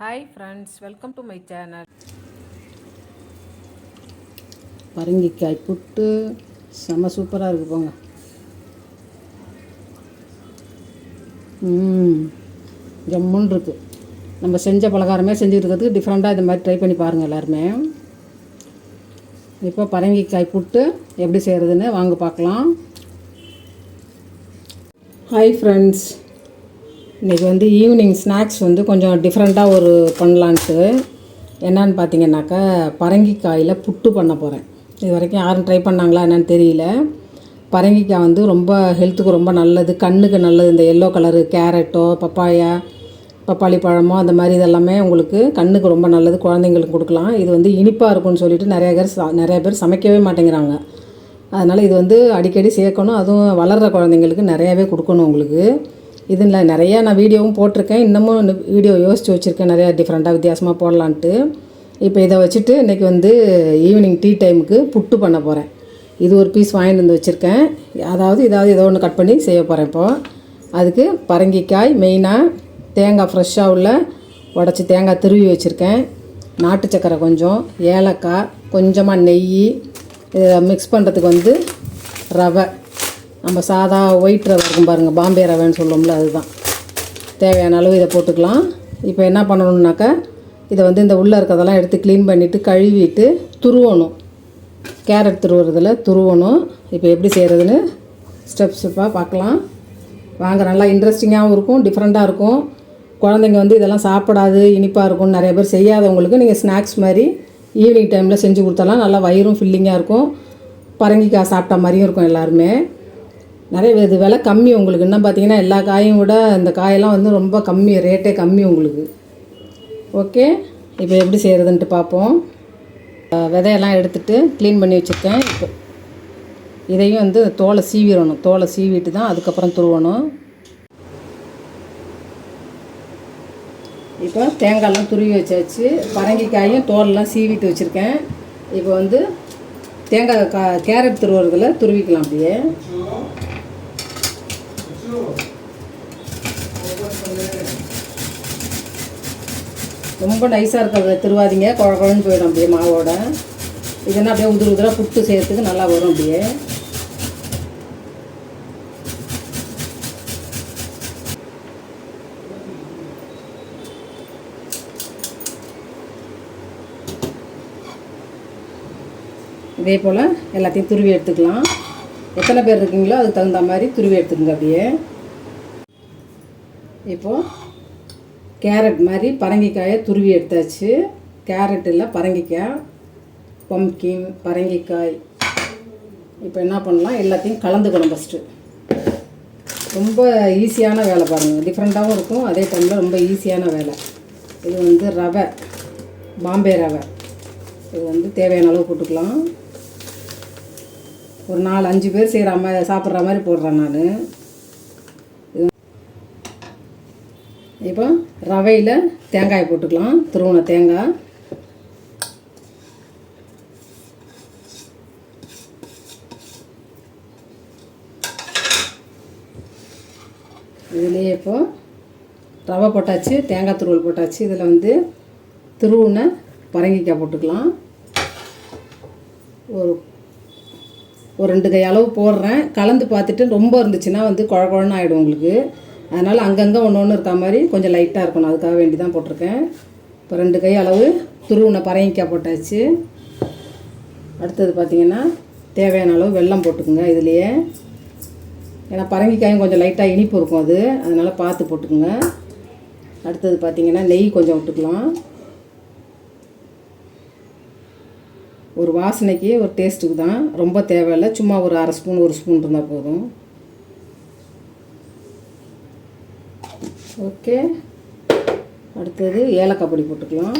Hi friends, welcome to my channel. பரங்கிக்காய் புட்டு செம்ம சூப்பராக இருக்குது போங்க. ஜம்முன்னு இருக்குது. நம்ம செஞ்ச பலகாரமே செஞ்சுட்டு இருக்கிறதுக்கு டிஃப்ரெண்ட்டாக இது மாதிரி ட்ரை பண்ணி பாருங்கள் எல்லாருமே. இப்போ பரங்கிக்காய் புட்டு எப்படி செய்கிறதுன்னு வாங்க பார்க்கலாம். ஹாய் ஃப்ரெண்ட்ஸ், இன்றைக்கி ஈவினிங் ஸ்நாக்ஸ் கொஞ்சம் டிஃப்ரெண்ட்டாக பண்ணலான்ட்டு என்னன்னு பார்த்தீங்கன்னாக்கா பரங்கிக்காயில் புட்டு பண்ண போகிறேன். இது வரைக்கும் யாரும் ட்ரை பண்ணாங்களா என்னன்னு தெரியல. பரங்கிக்காய் ரொம்ப ஹெல்த்துக்கு ரொம்ப நல்லது, கண்ணுக்கு நல்லது. இந்த எல்லோ கலரு கேரட்டோ பப்பாளி பழமோ அந்த மாதிரி இதெல்லாமே உங்களுக்கு கண்ணுக்கு ரொம்ப நல்லது, குழந்தைங்களுக்கு கொடுக்கலாம். இது இனிப்பாக இருக்கும்னு சொல்லிட்டு நிறைய பேர் சமைக்கவே மாட்டேங்கிறாங்க. அதனால் இது அடிக்கடி சேர்க்கணும். அதுவும் வளர்கிற குழந்தைங்களுக்கு நிறையாவே கொடுக்கணும் உங்களுக்கு. இதில் நிறையா நான் வீடியோவும் போட்டிருக்கேன், இன்னமும் வீடியோ யோசித்து வச்சுருக்கேன் நிறையா டிஃப்ரெண்ட்டாக வித்தியாசமாக போடலான்ட்டு. இப்போ இதை வச்சுட்டு இன்றைக்கி ஈவினிங் டீ டைமுக்கு புட்டு பண்ண போகிறேன். இது ஒரு பீஸ் வாங்கிட்டு வந்து வச்சுருக்கேன். ஏதோ ஒன்று கட் பண்ணி செய்ய போகிறேன். இப்போது அதுக்கு பரங்கிக்காய் மெயினாக, தேங்காய் ஃப்ரெஷ்ஷாக உள்ள உடச்சி தேங்காய் திருவி வச்சுருக்கேன், நாட்டு சக்கரை கொஞ்சம், ஏலக்காய் கொஞ்சமாக, நெய், இதை மிக்ஸ் பண்ணுறதுக்கு ரவை, நம்ம சாதா ஒயிட் ரவை இருக்கும் பாருங்கள், பாம்பே ரவைன்னு சொல்லுவோம்ல, அதுதான். தேவையான அளவு இதை போட்டுக்கலாம். இப்போ என்ன பண்ணணுன்னாக்கா இதை இந்த உள்ளே இருக்கிறதெல்லாம் எடுத்து க்ளீன் பண்ணிவிட்டு கழுவிட்டு துருவணும். கேரட் துருவுறதில் துருவணும். இப்போ எப்படி செய்கிறதுன்னு ஸ்டெப்பாக பார்க்கலாம் வாங்க. நல்லா இன்ட்ரெஸ்டிங்காகவும் இருக்கும், டிஃப்ரெண்ட்டாக இருக்கும். குழந்தைங்க இதெல்லாம் சாப்பிடாது, இனிப்பாக இருக்கும்னு நிறைய பேர் செய்யாதவங்களுக்கு நீங்கள் ஸ்நாக்ஸ் மாதிரி ஈவினிங் டைமில் செஞ்சு கொடுத்தாலாம் நல்லா வயிறும் ஃபில்லிங்காக இருக்கும், பரங்கிக்காய் சாப்பிட்ட மாதிரியும் இருக்கும். எல்லாருமே நிறைய இது விலை கம்மி உங்களுக்கு. இன்னும் பார்த்தீங்கன்னா எல்லா காயும் விட இந்த காயெல்லாம் ரொம்ப கம்மி, ரேட்டே கம்மி உங்களுக்கு. ஓகே, இப்போ எப்படி செய்கிறதுன்ட்டு பார்ப்போம். விதையெல்லாம் எடுத்துகிட்டு க்ளீன் பண்ணி வச்சுருக்கேன். இப்போ இதையும் தோலை சீவிடணும். தோலை சீவிட்டு தான் அதுக்கப்புறம் துருவணும். இப்போ தேங்காயெல்லாம் துருவி வச்சாச்சு, பரங்கிக்காயும் தோலெல்லாம் சீவிட்டு வச்சுருக்கேன். இப்போ தேங்காய் கேரட் துருவுறதுல துருவிக்கலாம். அப்படியே ரொம்ப நைஸாக இருக்கிறத திருவாதிங்க, குழன்னு போயிடும் அப்படியே மாவோட. இதுன்னா அப்படியே உதிராக புட்டு செய்யறதுக்கு நல்லா வரும். அப்படியே இதே போல் எல்லாத்தையும் துருவி எடுத்துக்கலாம். எத்தனை பேர் இருக்கீங்களோ அதுக்கு தகுந்த மாதிரி துருவி எடுத்துக்கோங்க. அப்படியே இப்போது கேரட் மாதிரி பரங்கிக்காயை துருவி எடுத்தாச்சு. கேரட் இல்லை, பரங்கிக்காய், பம்கின், பரங்கிக்காய். இப்போ என்ன பண்ணலாம், எல்லாத்தையும் கலந்துக்கணும் ஃபஸ்ட்டு. ரொம்ப ஈஸியான வேலை பாருங்கள், டிஃப்ரெண்ட்டாகவும் இருக்கும், அதே டைமில் ரொம்ப ஈஸியான வேலை. இது ரவை, பாம்பே ரவை. இது தேவையான அளவு போட்டுக்கலாம். ஒரு 4-5 பேர் செய்கிற மாதிரி சாப்பிட்ற மாதிரி போடுறேன் நான். இப்போ ரவையில் தேங்காய் போட்டுக்கலாம், துருவன தேங்காய். இதுலேயே இப்போ ரவை போட்டாச்சு, தேங்காய் துருவல் போட்டாச்சு. இதில் துருவுன பரங்கிக்காய் போட்டுக்கலாம். ஒரு 2 கை அளவு போடுறேன். கலந்து பார்த்துட்டு ரொம்ப இருந்துச்சுன்னா குழன்னு ஆகிடும் உங்களுக்கு. அதனால் அங்கங்கே ஒன்று இருக்க மாதிரி கொஞ்சம் லைட்டாக இருக்கணும், அதுக்காக வேண்டி தான் போட்டிருக்கேன். இப்போ 2 கை அளவு துருவின பரங்கிக்காய் போட்டாச்சு. அடுத்தது பார்த்திங்கன்னா தேவையான அளவு வெல்லம் போட்டுக்குங்க இதுலேயே. ஏன்னா பரங்கிக்காயும் கொஞ்சம் லைட்டாக இனிப்பு இருக்கும், அதனால் பார்த்து போட்டுக்குங்க. அடுத்தது பார்த்திங்கன்னா நெய் கொஞ்சம் விட்டுக்கலாம். ஒரு வாசனைக்கு, ஒரு டேஸ்ட்டுக்கு தான், ரொம்ப தேவையில்லை. சும்மா ஒரு 1/2 ஸ்பூன் 1 ஸ்பூன் இருந்தால் போதும். ஓகே, அடுத்தது ஏலக்காய் பொடி போட்டுக்கலாம்.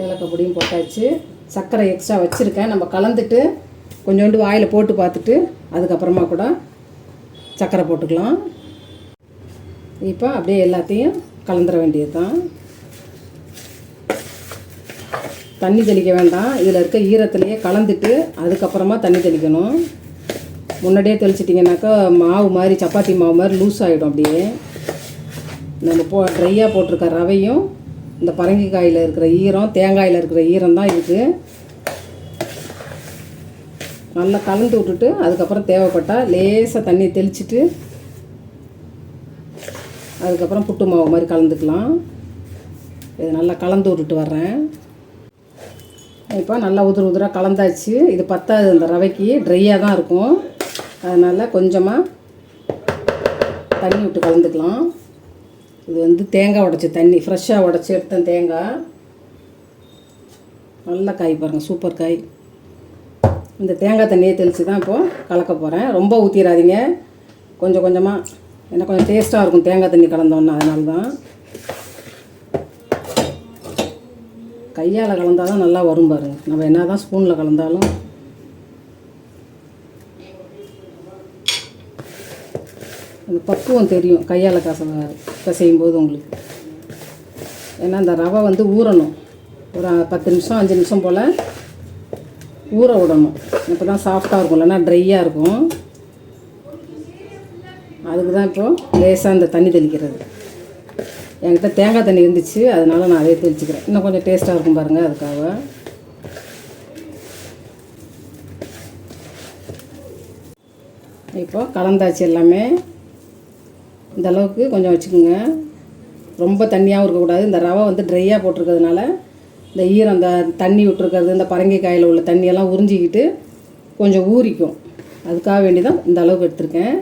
ஏலக்காய் பொடியும் போட்டாச்சு. சர்க்கரை எக்ஸ்ட்ரா வச்சுருக்கேன், நம்ம கலந்துட்டு கொஞ்சோண்டு வாயில் போட்டு பார்த்துட்டு அதுக்கப்புறமா கூட சர்க்கரை போட்டுக்கலாம். இப்போ அப்படியே எல்லாத்தையும் கலந்துட வேண்டியது தான். தண்ணி தெளிக்க வேண்டாம், இதில் இருக்க ஈரத்துலேயே கலந்துட்டு அதுக்கப்புறமா தண்ணி தெளிக்கணும். முன்னாடியே தெளிச்சிட்டிங்கனாக்கா மாவு மாதிரி சப்பாத்தி மாவு மாதிரி லூஸ் ஆகிடும். அப்படியே நம்ம ட்ரையாக போட்டிருக்க ரவையும் இந்த பரங்கிக்காயில் இருக்கிற ஈரம், தேங்காயில் இருக்கிற ஈரம் தான் இதுக்கு. நல்லா கலந்து விட்டுட்டு அதுக்கப்புறம் தேவைப்பட்டால் லேசாக தண்ணி தெளிச்சிட்டு அதுக்கப்புறம் புட்டு மாவு மாதிரி கலந்துக்கலாம். இது நல்லா கலந்து விட்டுட்டு வர்றேன். இப்போ நல்லா உதிராக கலந்தாச்சு. இது பத்தாது, இந்த ரவைக்கு ட்ரையாக தான் இருக்கும். அதனால் கொஞ்சமாக தண்ணி விட்டு கலந்துக்கலாம். இது வந்து தேங்காய் உடைச்ச தண்ணி, ஃப்ரெஷ்ஷாக உடச்சி எடுத்தேன் தேங்காய். நல்ல காய் பாருங்கள், சூப்பர் காய். இந்த தேங்காய் தண்ணியை தெளித்து தான் இப்போது கலக்க போகிறேன். ரொம்ப ஊற்றிடாதீங்க, கொஞ்சம் கொஞ்சமாக, ஏன்னா கொஞ்சம் டேஸ்ட்டாக இருக்கும் தேங்காய் தண்ணி கலந்தோன்னா. அதனால தான் கையால் கலந்தால் தான் நல்லா வரும் பாருங்கள். நம்ம என்ன தான் ஸ்பூனில் கலந்தாலும் அந்த பக்குவம் தெரியும் கையால் கசையும் போது உங்களுக்கு. ஏன்னா அந்த ரவை வந்து ஊறணும், ஒரு 10 நிமிஷம் 5 நிமிஷம் போல் ஊற விடணும். இப்போ தான் சாஃப்டாக இருக்கும், இல்லைன்னா ட்ரையாக இருக்கும். அதுக்கு தான் இப்போது லேசாக இந்த தண்ணி தெளிக்கிறது. என்கிட்ட தேங்காய் தண்ணி இருந்துச்சு, அதனால நான் அதே தெளிச்சிக்கிறேன். இன்னும் கொஞ்சம் டேஸ்ட்டாக இருக்கும் பாருங்கள், அதுக்காக. இப்போ கலந்தாச்சு எல்லாமே. இந்த அளவுக்கு கொஞ்சம் வச்சுக்கோங்க, ரொம்ப தண்ணியாகவும் இருக்கக்கூடாது. இந்த ரவை வந்து ட்ரையாக போட்டிருக்கிறதுனால இந்த ஈரம், இந்த தண்ணி விட்டுருக்கிறது, இந்த பரங்கிக்காயில் உள்ள தண்ணியெல்லாம் உறிஞ்சிக்கிட்டு கொஞ்சம் ஊறிக்கும். அதுக்காக வேண்டி தான் இந்த அளவுக்கு எடுத்திருக்கேன்.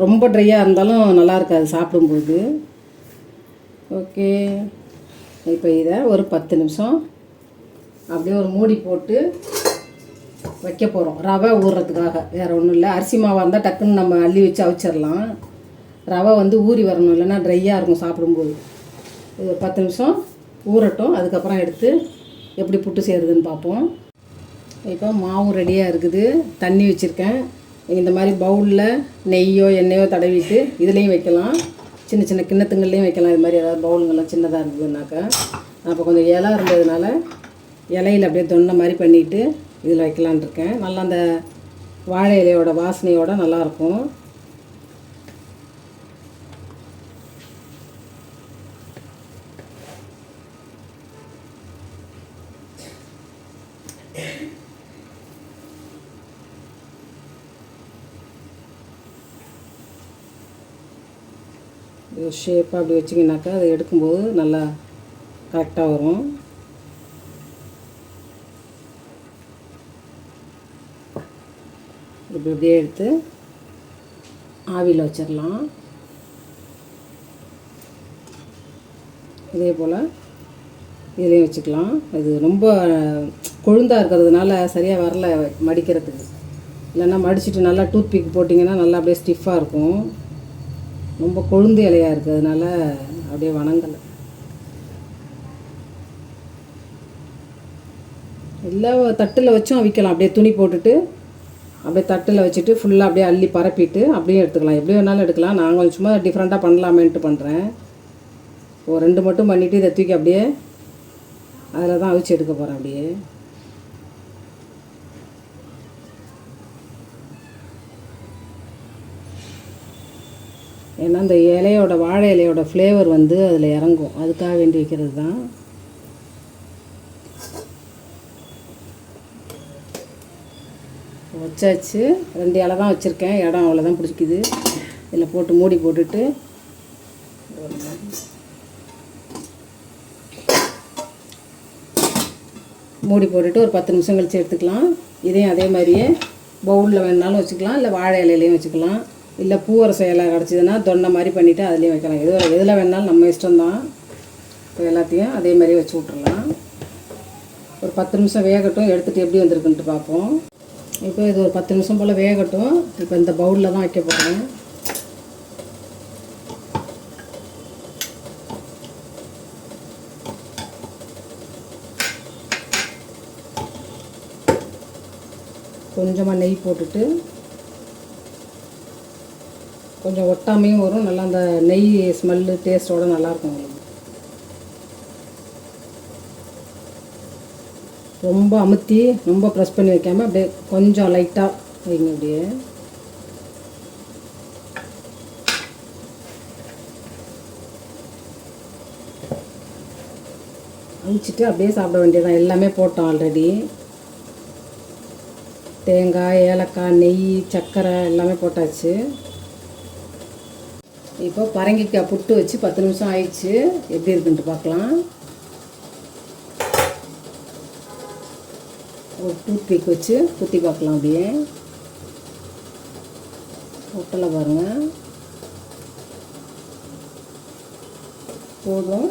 ரொம்ப ட்ரையாக இருந்தாலும் நல்லா இருக்காது சாப்பிடும்போது. ஓகே, இப்போ இதை ஒரு 10 நிமிஷம் அப்படியே ஒரு மூடி போட்டு வைக்க போகிறோம், ரவை ஊறுறதுக்காக. வேறு ஒன்றும் இல்லை. அரிசி மாவாக இருந்தால் டக்குன்னு நம்ம அள்ளி வச்சு அவிச்சிடலாம். ரவை வந்து ஊறி வரணும், இல்லைன்னா ட்ரையாக இருக்கும் சாப்பிடும்போது. இது ஒரு 10 நிமிஷம் ஊறட்டும். அதுக்கப்புறம் எடுத்து எப்படி புட்டு செய்கிறதுன்னு பார்ப்போம். இப்போ மாவும் ரெடியாக இருக்குது. தண்ணி வச்சுருக்கேன். இந்த மாதிரி பவுலில் நெய்யோ எண்ணெயோ தடவிட்டு இதுலேயும் வைக்கலாம், சின்ன சின்ன கிண்ணத்துங்கள்லேயும் வைக்கலாம். இது மாதிரி ஏதாவது பவுலுங்கள்லாம் சின்னதாக இருக்குதுன்னாக்கா. அப்போ கொஞ்சம் இலை இருந்ததுனால இலையில் அப்படியே தொன்ன மாதிரி பண்ணிவிட்டு இதில் வைக்கலான் இருக்கேன். நல்லா அந்த வாழை இலையோட வாசனையோட நல்லாயிருக்கும். ஷேப்பாக அப்படி வச்சிங்கனாக்கா அதை எடுக்கும்போது நல்லா கரெக்டாக வரும். இப்படி இப்படியே எடுத்து ஆவியில் வச்சிடலாம். இதே போல் இதையும் வச்சுக்கலாம். இது ரொம்ப கொழுந்தாக இருக்கிறதுனால சரியாக வரல மடிக்கிறதுக்கு. இல்லைன்னா மடிச்சுட்டு நல்லா டூத் பிக் போட்டிங்கன்னா நல்லா அப்படியே ஸ்டிஃபாக இருக்கும். ரொம்ப கொழுந்து இலையாக இருக்கிறதுனால அப்படியே வணங்கலை. இல்லை தட்டில் வச்சும் அவிக்கலாம். அப்படியே துணி போட்டுட்டு அப்படியே தட்டில் வச்சுட்டு ஃபுல்லாக அப்படியே அள்ளி பரப்பிட்டு அப்படியே எடுத்துக்கலாம். எப்படி வேணாலும் எடுக்கலாம். நான் கொஞ்சம் சும்மா டிஃப்ரெண்ட்டாக பண்ணலாமேன்ட்டு பண்ணுறேன். ஒரு 2 மட்டும் பண்ணிவிட்டு இதை தூக்கி அப்படியே அதில் தான் அவிச்சு எடுக்க போகிறேன். அப்படியே ஏன்னா இந்த இலையோட வாழை இலையோட ஃப்ளேவர் வந்து அதில் இறங்கும், அதுக்காக வேண்டி வைக்கிறது தான். வச்சாச்சு. 2 இலை தான் வச்சுருக்கேன், இடம் அவ்வளோதான் பிடிச்சிக்குது. இதில் போட்டு மூடி போட்டுட்டு ஒரு 10 நிமிஷம் கழித்து எடுத்துக்கலாம். இதையும் அதே மாதிரியே பவுலில் வேணுனாலும் வச்சுக்கலாம், இல்லை வாழை இலையிலையும் வச்சுக்கலாம், இல்லை பூவரச இலை கிடச்சிதுன்னா தொன்னை மாதிரி பண்ணிவிட்டு அதுலேயும் வைக்கலாம். எதில் வேணாலும் நம்ம இஷ்டம்தான். இப்போ எல்லாத்தையும் அதே மாதிரி வச்சு விட்றலாம். ஒரு 10 நிமிஷம் வேகட்டும். எடுத்துகிட்டு எப்படி வந்திருக்குன்ட்டு பார்ப்போம். இப்போ இது ஒரு 10 நிமிஷம் போல் வேகட்டும். இப்போ இந்த பவுலில் தான் வைக்க போகிறேன். கொஞ்சமாக நெய் போட்டுட்டு கொஞ்சம் ஒட்டாமையும் வரும். நல்லா அந்த நெய் ஸ்மெல்லு டேஸ்ட்டோடு நல்லாயிருக்கும் உங்களுக்கு. ரொம்ப அமுத்தி ரொம்ப ப்ரெஸ் பண்ணி வைக்காமல் அப்படியே கொஞ்சம் லைட்டாக வைங்க அப்படியே. அவிச்சிட்டு அப்படியே சாப்பிட வேண்டியதான். எல்லாமே போட்டோம் ஆல்ரெடி. தேங்காய், ஏலக்காய், நெய், சர்க்கரை எல்லாமே போட்டாச்சு. இப்போ பரங்கிக்காய் புட்டு வச்சு 10 நிமிஷம் ஆயிடுச்சு. எப்படி இருக்குன்ட்டு பார்க்கலாம். ஒரு டூத்பிக் வச்சு குத்தி பார்க்கலாம். அப்படியே ஒட்டலை பாருங்கள். போதும்.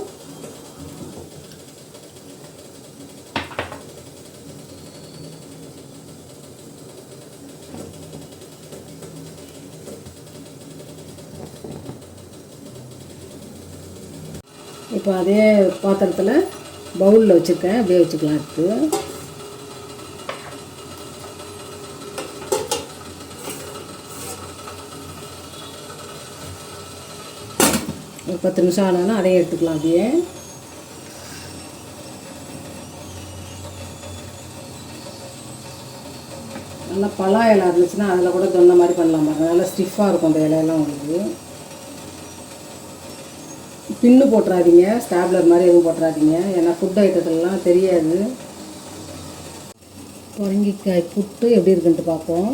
இப்போ அதே பாத்திரத்தில் பவுலில் வச்சுருக்கேன். அப்படியே வச்சுக்கலாம். எடுத்து ஒரு 10 நிமிஷம் ஆனாலும் அதையும் எடுத்துக்கலாம். அப்படியே நல்லா பலா இலை இருந்துச்சுன்னா அதில் கூட தொன்ன மாதிரி பண்ணலாம் பாருங்கள். நல்லா ஸ்டிஃபாக இருக்கும் அந்த இலையெல்லாம். உங்களுக்கு பின்னு போட்டுறாதீங்க, ஸ்டாப்லர் மாதிரி எதுவும் போட்டுறாதீங்க. ஏன்னா ஃபுட் ஐட்டத்துலலாம் தெரியாது. பரங்கிக்காய் புட்டு எப்படி இருக்குன்ட்டு பார்ப்போம்.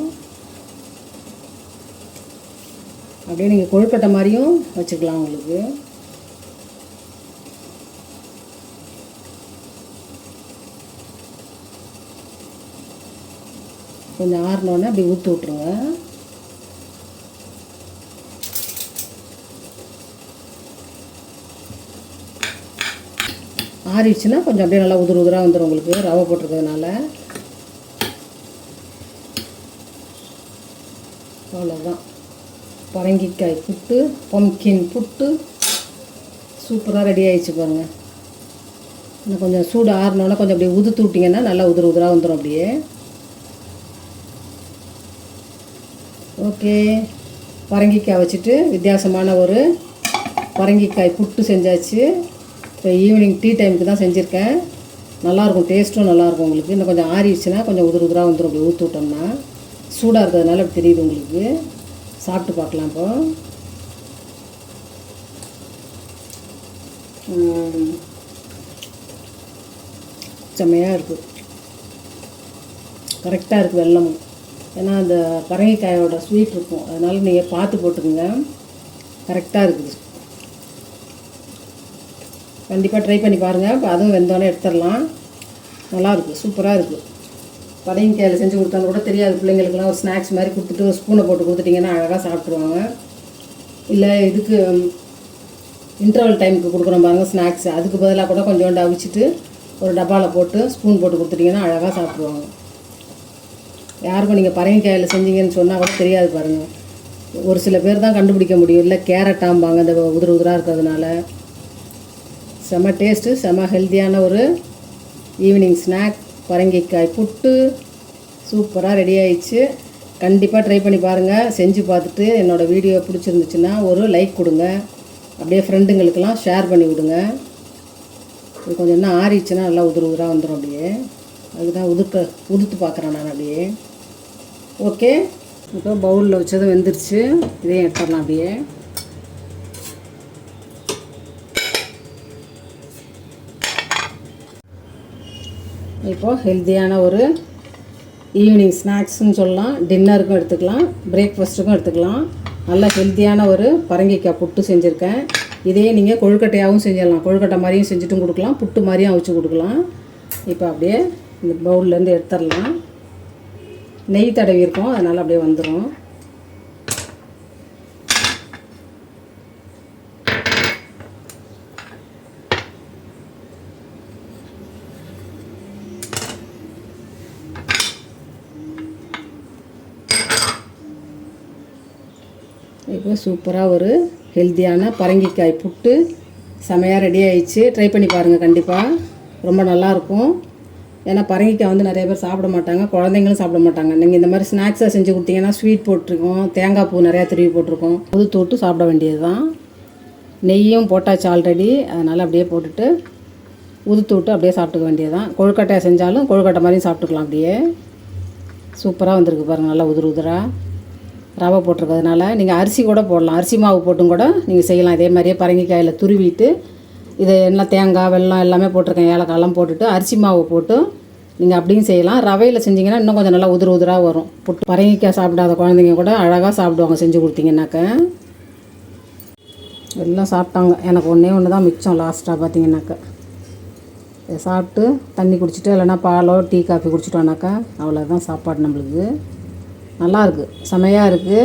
அப்படியே நீங்கள் கொழுக்கட்டை மாதிரியும் வச்சுக்கலாம். உங்களுக்கு கொஞ்சம் ஆறினோடனே அப்படி ஊற்றி விட்ருங்க. ஆறிடுச்சுன்னா கொஞ்சம் அப்படியே நல்லா உதிர உதிராக வந்துடும். உங்களுக்கு ரவை போட்டிருக்கிறதுனால அவ்வளோதான். பரங்கிக்காய் புட்டு, பம்கின் புட்டு சூப்பராக ரெடி ஆகிடுச்சு பாருங்கள். இன்னும் கொஞ்சம் சூடு ஆறினோன்னா கொஞ்சம் அப்படியே உதுத்து விட்டிங்கன்னா நல்லா உதிர உதிராக வந்துடும். அப்படியே ஓகே. பரங்கிக்காய் வச்சுட்டு வித்தியாசமான ஒரு பரங்கிக்காய் புட்டு செஞ்சாச்சு. இப்போ ஈவினிங் டீ டைமுக்கு தான் செஞ்சுருக்கேன். நல்லாயிருக்கும், டேஸ்ட்டும் நல்லாயிருக்கும். உங்களுக்கு இன்னும் கொஞ்சம் ஆறிடுச்சுன்னா கொஞ்சம் உதிர உதிராக வந்துடும். அப்படி ஊற்றி விட்டோம்னா சூடாக இருக்கிறதுனால அப்படி தெரியுது உங்களுக்கு. சாப்பிட்டு பார்க்கலாம். இப்போ செம்மையாக இருக்குது. கரெக்டாக இருக்குது வெல்லமும். ஏன்னா அந்த பரங்கிக்காயோட ஸ்வீட் இருக்கும், அதனால் நீங்கள் பார்த்து போட்டுக்கோங்க. கரெக்டாக இருக்குது. கண்டிப்பாக ட்ரை பண்ணி பாருங்கள். இப்போ அதுவும் வெந்தோடனே எடுத்துடலாம். நல்லாயிருக்கு, சூப்பராக இருக்குது. பரங்கிக்காயில் செஞ்சு கொடுத்தாலும் கூட தெரியாது பிள்ளைங்களுக்குலாம். ஒரு ஸ்நாக்ஸ் மாதிரி கொடுத்துட்டு ஒரு ஸ்பூனை போட்டு கொடுத்துட்டிங்கன்னா அழகாக சாப்பிட்ருவாங்க. இல்லை இதுக்கு இன்டர்வல் டைமுக்கு கொடுக்குறோம் பாருங்கள் ஸ்நாக்ஸ், அதுக்கு பதிலாக கூட கொஞ்சோண்டு அவிச்சிட்டு ஒரு டப்பாவில் போட்டு ஸ்பூன் போட்டு கொடுத்துட்டிங்கன்னா அழகாக சாப்பிட்ருவாங்க. யாருக்கும் நீங்கள் பரங்கிக்காயில் செஞ்சீங்கன்னு சொன்னால் கூட தெரியாது பாருங்கள். ஒரு சில பேர் தான் கண்டுபிடிக்க முடியும். இல்லை கேரட்டாம்பாங்க அந்த உதிர உதிராக இருக்கிறதுனால. செம டேஸ்ட்டு, செம ஹெல்த்தியான ஒரு ஈவினிங் ஸ்நாக் பரங்கிக்காய் புட்டு சூப்பராக ரெடி ஆயிடுச்சு. கண்டிப்பாக ட்ரை பண்ணி பாருங்கள். செஞ்சு பார்த்துட்டு என்னோடய வீடியோ பிடிச்சிருந்துச்சுன்னா ஒரு லைக் கொடுங்க. அப்படியே ஃப்ரெண்டுங்களுக்கெல்லாம் ஷேர் பண்ணி விடுங்க. இது கொஞ்சம் என்ன ஆறிடுச்சுன்னா நல்லா உதிர உதிராக வந்துடும். அப்படியே அதுதான் உதுத்து பார்க்குறேன் நான். அப்படியே ஓகே. இப்போ பவுலில் வச்சதும் வெந்துருச்சு. இதையும் எடுத்துடலாம். அப்படியே இப்போது ஹெல்த்தியான ஒரு ஈவினிங் ஸ்நாக்ஸ்ன்னு சொல்லலாம். டின்னருக்கும் எடுத்துக்கலாம், பிரேக்ஃபாஸ்ட்டுக்கும் எடுத்துக்கலாம். நல்ல ஹெல்த்தியான ஒரு பரங்கிக்காய் புட்டு செஞ்சுருக்கேன். இதே நீங்கள் கொழுக்கட்டையாகவும் செஞ்சிடலாம். கொழுக்கட்டை மாதிரியும் செஞ்சுட்டும் கொடுக்கலாம், புட்டு மாதிரியும் அவிச்சு கொடுக்கலாம். இப்போ அப்படியே இந்த பவுல்லேருந்து எடுத்துடலாம். நெய் தடவி இருக்கும், அதனால் அப்படியே வந்துடும். இப்போ சூப்பராக ஒரு ஹெல்த்தியான பரங்கிக்காய் புட்டு செமையாக ரெடி ஆயிடுச்சு. ட்ரை பண்ணி பாருங்கள். கண்டிப்பாக ரொம்ப நல்லாயிருக்கும். ஏன்னா பரங்கிக்காய் வந்து நிறைய பேர் சாப்பிட மாட்டாங்க, குழந்தைங்களும் சாப்பிட மாட்டாங்க. நீங்கள் இந்த மாதிரி ஸ்நாக்ஸாக செஞ்சு கொடுத்தீங்கன்னா ஸ்வீட் போட்டிருக்கோம், தேங்காய் பூ நிறையா திருவி போட்டிருக்கோம், உதுத்து விட்டு சாப்பிட வேண்டியது தான். நெய்யும் போட்டாச்சு ஆல்ரெடி, அதனால் அப்படியே போட்டுட்டு உதுத்து விட்டு அப்படியே சாப்பிட்டுக்க வேண்டியது தான். கொழுக்கட்டையை செஞ்சாலும் கொழுக்கட்டை மாதிரியும் சாப்பிட்டுக்கலாம். அப்படியே சூப்பராக வந்திருக்கு பாருங்கள், நல்லா உதிர உதிராக ரவை போட்டிருக்கிறதுனால. நீங்கள் அரிசி கூட போடலாம், அரிசி மாவு போட்டும் கூட நீங்கள் செய்யலாம். இதே மாதிரியே பரங்கிக்காயில் துருவிட்டு இது எல்லாம் தேங்காய் வெல்லம் எல்லாமே போட்டிருக்கேன், ஏலக்காயெல்லாம் போட்டுட்டு அரிசி மாவு போட்டு நீங்கள் அப்படியும் செய்யலாம். ரவையில் செஞ்சிங்கன்னா இன்னும் கொஞ்சம் நல்லா உதிர உதிராக வரும். புட்டு பரங்கிக்காய் சாப்பிடாத குழந்தைங்க கூட அழகாக சாப்பிடுவாங்க செஞ்சு கொடுத்தீங்கன்னாக்க. எல்லாம் சாப்பிட்டாங்க, எனக்கு ஒன்று தான் மிச்சம் லாஸ்ட்டாக பார்த்தீங்கன்னாக்கா. இதை சாப்பிட்டு தண்ணி குடிச்சிட்டு இல்லைனா பாலோ டீ காஃபி குடிச்சிட்டோன்னாக்கா அவ்வளோதான் சாப்பாடு. நம்மளுக்கு நல்லாயிருக்கு, செமையாக இருக்குது.